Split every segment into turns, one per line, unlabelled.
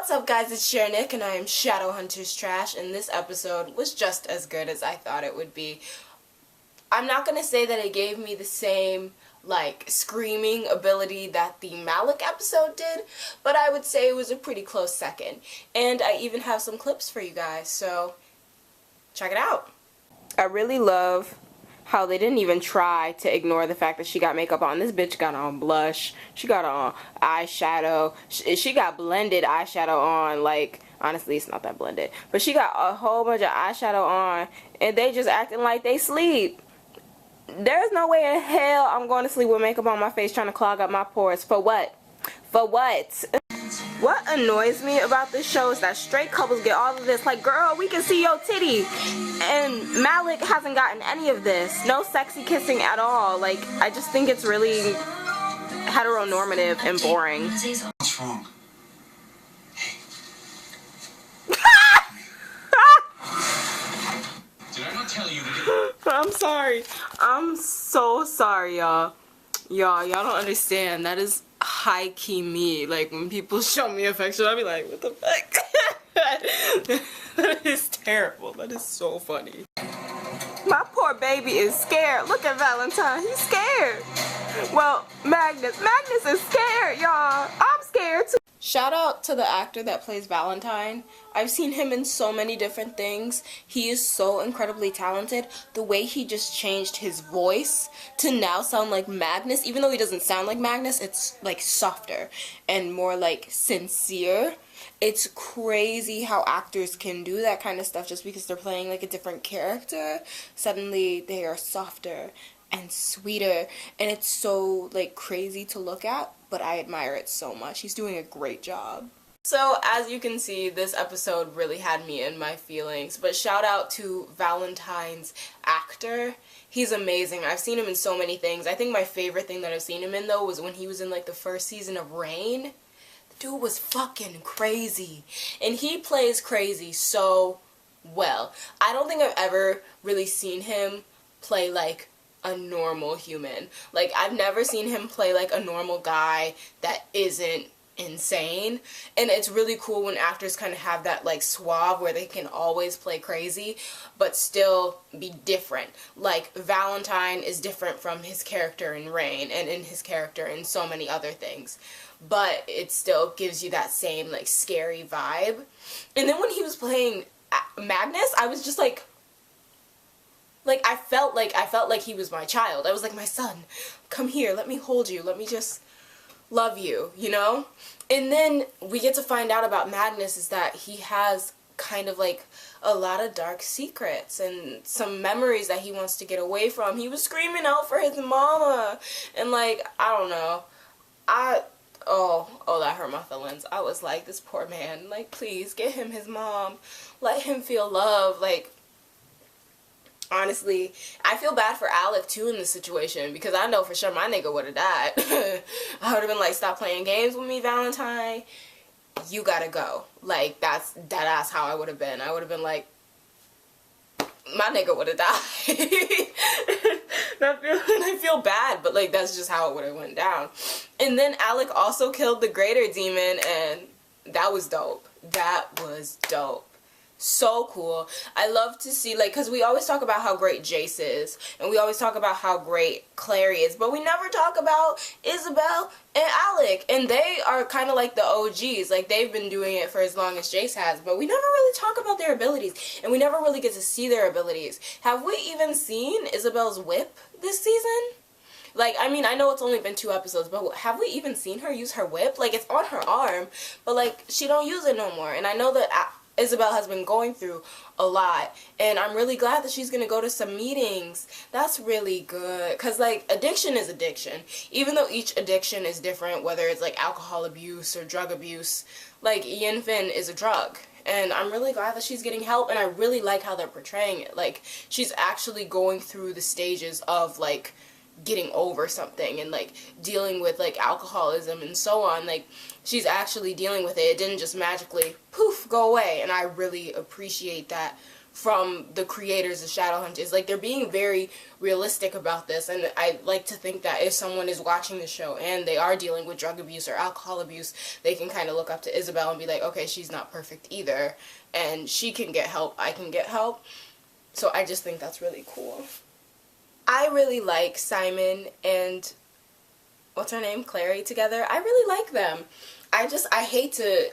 What's up, guys? It's Sher and I am Shadowhunters Trash, and this episode was just as good as I thought it would be. I'm not gonna say that it gave me the same, like, screaming ability that the Malik episode did, but I would say it was a pretty close second. And I even have some clips for you guys, so check it out. I really love how they didn't even try to ignore the fact that she got makeup on. This bitch got on blush, she got on eyeshadow, she got blended eyeshadow on. Like, honestly, it's not that blended, but she got a whole bunch of eyeshadow on, and they just acting like they sleep. There's no way in hell I'm going to sleep with makeup on my face trying to clog up my pores. For what? For what? What annoys me about this show is that straight couples get all of this. Like, girl, we can see your titty. And Malik hasn't gotten any of this. No sexy kissing at all. Like, I just think it's really heteronormative and boring.
What's wrong? Did I not tell you to get...
I'm sorry. I'm so sorry, y'all. Y'all don't understand. That is high-key me. Like, when people show me affection, I'll be like, what the fuck? That is terrible. That is so funny. My poor baby is scared. Look at Valentine. He's scared. Well, Magnus is scared, y'all. I'm scared too. Shout out to the actor that plays Valentine. I've seen him in so many different things. He is so incredibly talented. The way he just changed his voice to now sound like Magnus, even though he doesn't sound like Magnus, it's like softer and more like sincere. It's crazy how actors can do that kind of stuff just because they're playing like a different character. Suddenly they are softer and sweeter, and it's so like crazy to look at, but I admire it so much. He's doing a great job. So as you can see, this episode really had me in my feelings, but shout out to Valentine's actor. He's amazing. I've seen him in so many things. I think my favorite thing that I've seen him in though was when he was in like the first season of Reign. The dude was fucking crazy, and he plays crazy so well. I don't think I've ever really seen him play like a normal human. Like, I've never seen him play like a normal guy that isn't insane, and it's really cool when actors kind of have that like suave where they can always play crazy but still be different. Like, Valentine is different from his character in Reign and in his character in so many other things, but it still gives you that same like scary vibe. And then when he was playing Magnus, I was just like I felt like he was my child. I was like, my son, come here, let me hold you, let me just love you, you know? And then we get to find out about Magnus is that he has kind of like a lot of dark secrets and some memories that he wants to get away from. He was screaming out for his mama, and like, I don't know, oh, that hurt my feelings. I was like, this poor man, like, please get him his mom, let him feel love. Like, honestly, I feel bad for Alec too in this situation, because I know for sure my nigga would have died. I would have been like, stop playing games with me, Valentine. You gotta go. Like, that's deadass how I would have been. I would have been like, my nigga would have died. I feel bad, but like, that's just how it would have went down. And then Alec also killed the greater demon, and that was dope. That was dope. So cool. I love to see, like, because we always talk about how great Jace is, and we always talk about how great Clary is, but we never talk about Isabel and Alec, and they are kind of like the OGs. Like, they've been doing it for as long as Jace has, but we never really talk about their abilities, and we never really get to see their abilities. Have we even seen Isabel's whip this season? Like, I mean, I know it's only been 2 episodes, but have we even seen her use her whip? Like, it's on her arm, but like, she don't use it no more, and I know that Isabel has been going through a lot, and I'm really glad that she's gonna go to some meetings. That's really good, because like, addiction is addiction, even though each addiction is different, whether it's like alcohol abuse or drug abuse. Like, Yinfin is a drug, and I'm really glad that she's getting help, and I really like how they're portraying it. Like, she's actually going through the stages of like getting over something and like dealing with like alcoholism and so on. Like, she's actually dealing with it. It didn't just magically poof go away, and I really appreciate that from the creators of Shadowhunters. Like, they're being very realistic about this, and I like to think that if someone is watching the show and they are dealing with drug abuse or alcohol abuse, they can kind of look up to Isabel and be like, okay, she's not perfect either, and she can get help, I can get help. So I just think that's really cool. I really like Simon and, what's her name, Clary together. I really like them. I hate to,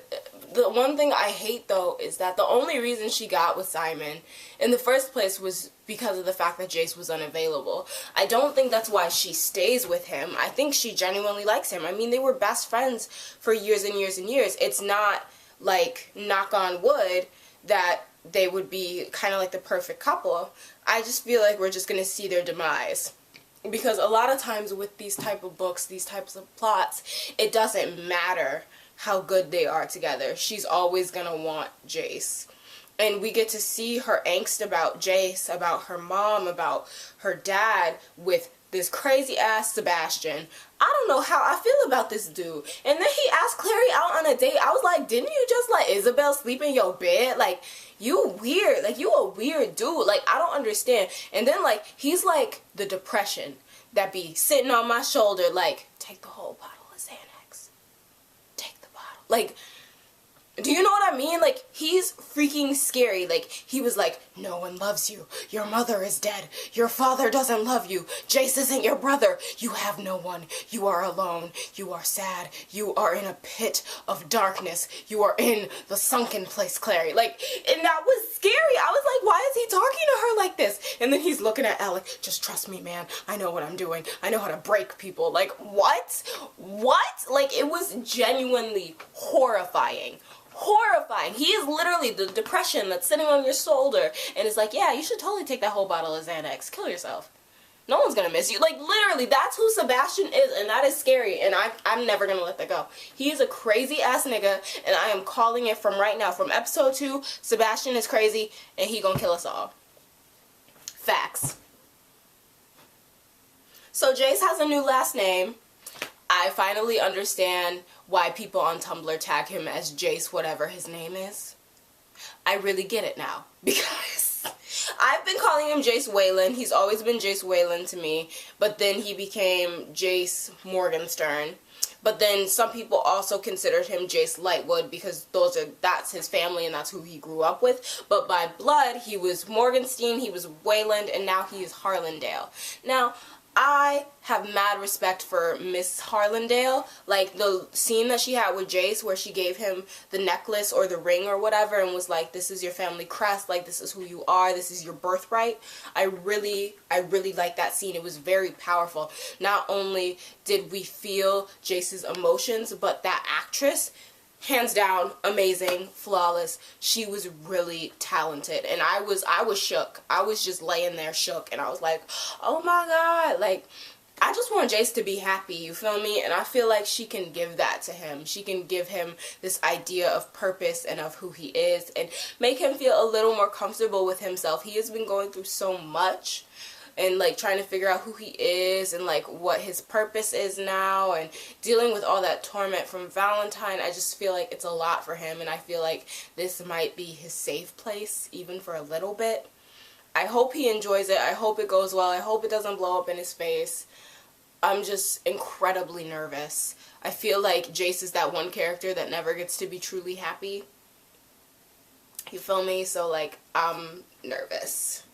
the one thing I hate though is that the only reason she got with Simon in the first place was because of the fact that Jace was unavailable. I don't think that's why she stays with him. I think she genuinely likes him. I mean, they were best friends for years and years and years. It's not like, knock on wood, that they would be kind of like the perfect couple. I just feel like we're just going to see their demise. Because a lot of times with these type of books, these types of plots, it doesn't matter how good they are together. She's always going to want Jace. And we get to see her angst about Jace, about her mom, about her dad with this crazy ass Sebastian. I don't know how I feel about this dude. And then he asked Clary out on a date. I was like, didn't you just let Isabel sleep in your bed? Like, you weird. Like, you a weird dude. Like, I don't understand. And then, like, he's like the depression that be sitting on my shoulder, like, take the whole bottle of Xanax. Take the bottle. Like, do you know what I mean? Like, he's freaking scary. Like, he was like, no one loves you. Your mother is dead. Your father doesn't love you. Jace isn't your brother. You have no one. You are alone. You are sad. You are in a pit of darkness. You are in the sunken place, Clary. Like, and that was scary. I was like, why is he talking to her like this? And then he's looking at Alec. Just trust me, man. I know what I'm doing. I know how to break people. Like, what? What? Like, it was genuinely horrifying. Horrifying. He is literally the depression that's sitting on your shoulder and is like, yeah, you should totally take that whole bottle of Xanax. Kill yourself. No one's gonna miss you. Like, literally, that's who Sebastian is, and that is scary, and I'm never gonna let that go. He is a crazy ass nigga, and I am calling it from right now. From episode 2, Sebastian is crazy, and he gonna kill us all. Facts. So Jace has a new last name. I finally understand why people on Tumblr tag him as Jace, whatever his name is. I really get it now, because I've been calling him Jace Wayland. He's always been Jace Wayland to me, but then he became Jace Morgenstern. But then some people also considered him Jace Lightwood because that's his family and that's who he grew up with. But by blood, he was Morgenstein, he was Wayland, and now he is Harlandale. Now, I have mad respect for Miss Harlandale. Like, the scene that she had with Jace where she gave him the necklace or the ring or whatever and was like, this is your family crest, like, this is who you are, this is your birthright. I really like that scene. It was very powerful. Not only did we feel Jace's emotions, but that actress, hands down, amazing, flawless. She was really talented, and I was shook. I was just laying there shook, and I was like, oh my god, like, I just want Jace to be happy, you feel me? And I feel like she can give that to him. She can give him this idea of purpose and of who he is, and make him feel a little more comfortable with himself. He has been going through so much, and like trying to figure out who he is and like what his purpose is now, and dealing with all that torment from Valentine. I just feel like it's a lot for him, and I feel like this might be his safe place even for a little bit. I hope he enjoys it. I hope it goes well. I hope it doesn't blow up in his face. I'm just incredibly nervous. I feel like Jace is that one character that never gets to be truly happy. You feel me? So like, I'm nervous.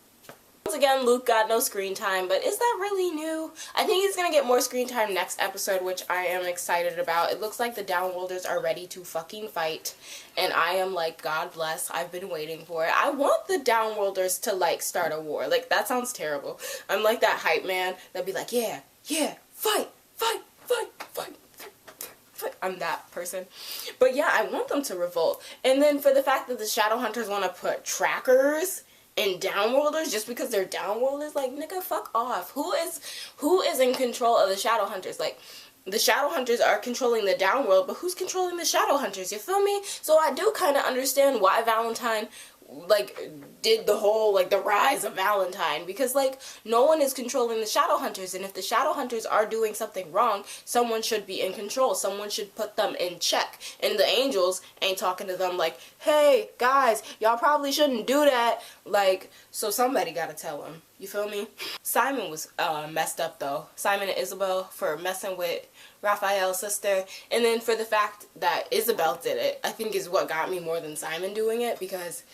Once again, Luke got no screen time, but is that really new? I think he's gonna get more screen time next episode, which I am excited about. It looks like the Downworlders are ready to fucking fight, and I am like, God bless, I've been waiting for it. I want the Downworlders to like start a war. Like, that sounds terrible. I'm like that hype man that'd be like, yeah, fight, fight, fight, fight. I'm that person. But yeah, I want them to revolt. And then for the fact that the Shadowhunters want to put trackers and Downworlders just because they're Downworlders, like, nigga, fuck off. Who is in control of the Shadowhunters? Like, the Shadowhunters are controlling the Downworld, but who's controlling the Shadowhunters? You feel me? So I do kind of understand why Valentine like, did the whole, like, the rise of Valentine, because, like, no one is controlling the Shadowhunters, and if the Shadowhunters are doing something wrong, someone should be in control, someone should put them in check, and the angels ain't talking to them like, hey, guys, y'all probably shouldn't do that, like, so somebody gotta tell them, you feel me? Simon was, messed up, though. Simon and Isabel for messing with Raphael's sister, and then for the fact that Isabel did it, I think is what got me more than Simon doing it, because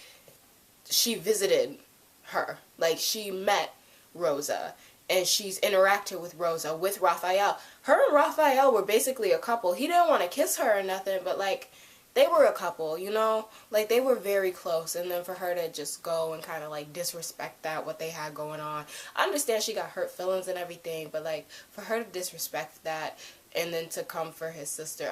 she visited her. Like, she met Rosa, and she's interacted with Rosa, with Raphael. Her and Raphael were basically a couple. He didn't want to kiss her or nothing, but, like, they were a couple, you know? Like, they were very close, and then for her to just go and kind of, like, disrespect that, what they had going on. I understand she got hurt feelings and everything, but, like, for her to disrespect that, and then to come for his sister,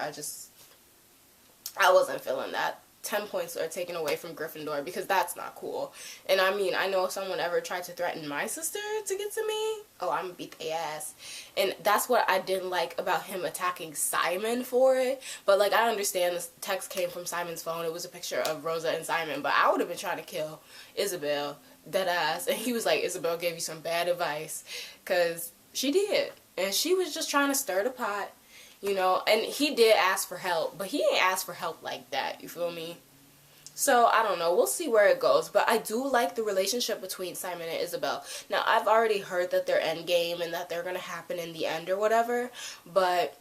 I wasn't feeling that. 10 points are taken away from Gryffindor, because that's not cool. And I mean, I know if someone ever tried to threaten my sister to get to me, oh, I'm gonna beat their ass. And that's what I didn't like about him attacking Simon for it. But, like, I understand this text came from Simon's phone. It was a picture of Rosa and Simon, but I would have been trying to kill Isabel, dead ass. And he was like, Isabel gave you some bad advice, because she did. And she was just trying to stir the pot. You know, and he did ask for help, but he ain't asked for help like that, you feel me? So, I don't know, we'll see where it goes, but I do like the relationship between Simon and Isabel. Now, I've already heard that they're endgame and that they're gonna happen in the end or whatever, but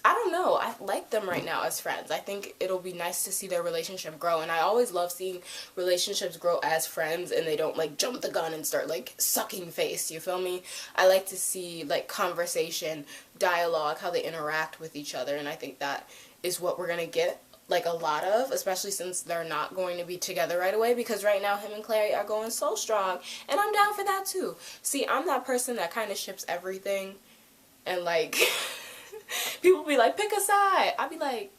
I don't know, I like them right now as friends. I think it'll be nice to see their relationship grow, and I always love seeing relationships grow as friends and they don't, like, jump the gun and start, like, sucking face, you feel me? I like to see, like, conversation, dialogue, how they interact with each other, and I think that is what we're gonna get, like, a lot of, especially since they're not going to be together right away, because right now him and Clary are going so strong, and I'm down for that too. See, I'm that person that kind of ships everything, and, like... people be like, pick a side. I be like,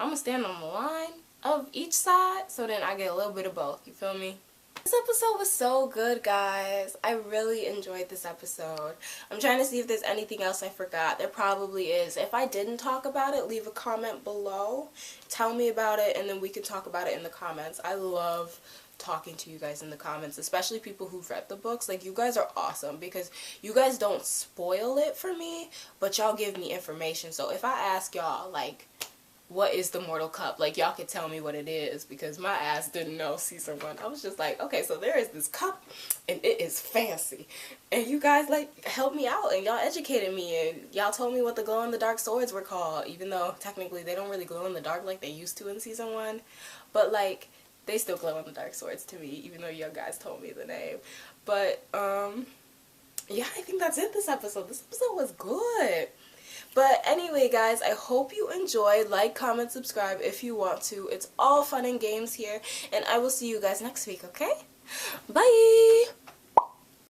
I'm gonna stand on the line of each side, so then I get a little bit of both, you feel me? This episode was so good, guys. I really enjoyed this episode. I'm trying to see if there's anything else I forgot. There probably is. If I didn't talk about it, leave a comment below. Tell me about it, and then we can talk about it in the comments. I love talking to you guys in the comments, especially people who've read the books. Like, you guys are awesome, because you guys don't spoil it for me, but y'all give me information. So if I ask y'all, like, what is the Mortal Cup, like, y'all can tell me what it is, because my ass didn't know season 1. I was just like, okay, so there is this cup and it is fancy, and you guys, like, helped me out and y'all educated me, and y'all told me what the glow-in-the-dark swords were called, even though technically they don't really glow in the dark like they used to in season 1, but, like, they still glow in the dark swords to me, even though you guys told me the name. But, yeah, I think that's it this episode. This episode was good. But anyway, guys, I hope you enjoyed. Like, comment, subscribe if you want to. It's all fun and games here. And I will see you guys next week, okay? Bye!